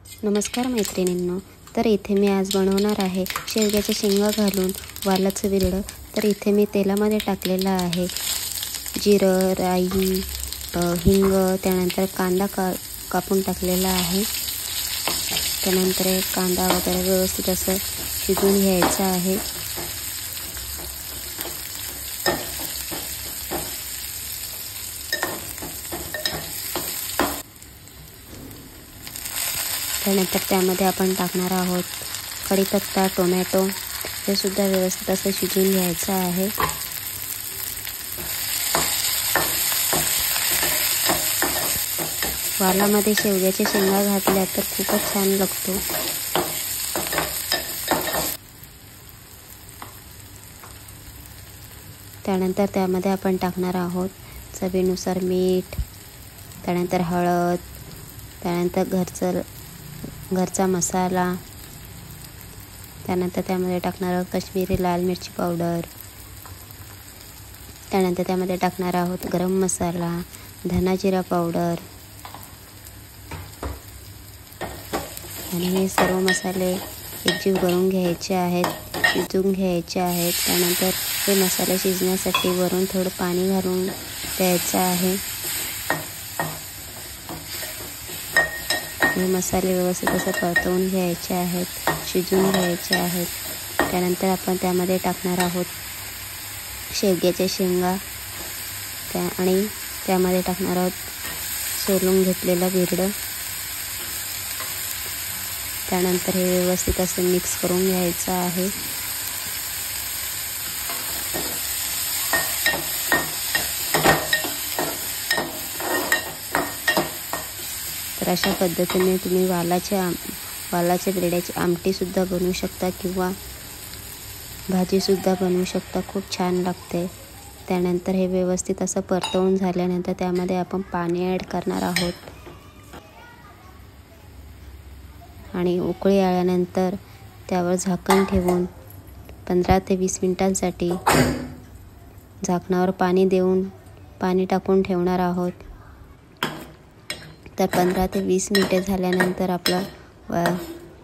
नमस्कार मैत्रिणींनो, तर इथे मी आज बनवणार आहे शेवग्याच्या शेंगा घालून वालाचं बिरडं। तर इथे मी तेलामध्ये टाकलेलं आहे जिरं, राई, हिंग, त्यानंतर कांदा कापून टाकलेला आहे। त्यानंतर कांदा वगैरे व्यवस्थित असं शिजवून घ्यायचा आहे। त्यानंतर त्यामध्ये आपण टाकणार आहोत कढीपत्ता, टोमॅटो, हे सुद्धा व्यवस्थित असं शिजवून घ्यायचं आहे। वालामध्ये शेवग्याच्या शेंगा घातल्या तर खूपच छान लागतो। त्यानंतर त्यामध्ये आपण टाकणार आहोत चवीनुसार मीठ, त्यानंतर हळद, त्यानंतर घरचा मसाला, त्यानंतर त्यामध्ये टाकणार आहोत काश्मीरी लाल मिरची पावडर, त्यानंतर त्यामध्ये टाकणार आहोत गरम मसाला, धना जिरा पावडर, आणि हे सर्व मसाले एकजीव करून घ्यायचे आहेत, शिजवून घ्यायचे आहेत। त्यानंतर हे मसाले शिजण्यासाठी वरून थोडं पाणी घालून द्यायचं आहे। हे मसाले व्यवस्थित असं परतवून घ्यायचे आहेत, शिजवून घ्यायचे आहेत। त्यानंतर आपण त्यामध्ये टाकणार आहोत शेवग्याच्या शेंगा, आणि त्यामध्ये टाकणार आहोत सोलून घेतलेलं बिरडं। त्यानंतर हे व्यवस्थित असं मिक्स करून घ्यायचं आहे। तर अशा पद्धतीने तुम्ही वालाच्या बिरड्याची आमटी सुद्धा बनवू शकता किंवा भाजी सुद्धा बनवू शकता, खूप छान लागते। त्यानंतर हे व्यवस्थित असं परतवून झाल्यानंतर त्यामध्ये आपण पाणी ॲड करणार आहोत, आणि उकळी आल्यानंतर त्यावर झाकण ठेवून 15 ते 20 मिनिटांसाठी झाकणावर पाणी टाकून ठेवणार आहोत। तर 15 ते 20 मिनिटे झाल्यानंतर आपलं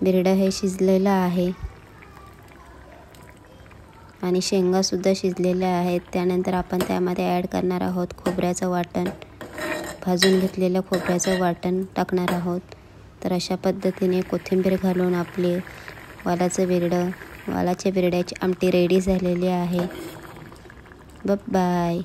बिरडं हे शिजलेलं आहे आणि शेंगासुद्धा शिजलेल्या आहेत। त्यानंतर आपण त्यामध्ये ॲड करणार आहोत खोबऱ्याचं वाटण, भाजून घेतलेलं खोबऱ्याचं वाटण टाकणार आहोत। तर अशा पद्धतीने कोथिंबीर घालून आपले वालाच्या बिरड्याची आमटी रेडी झालेली आहे। बाय।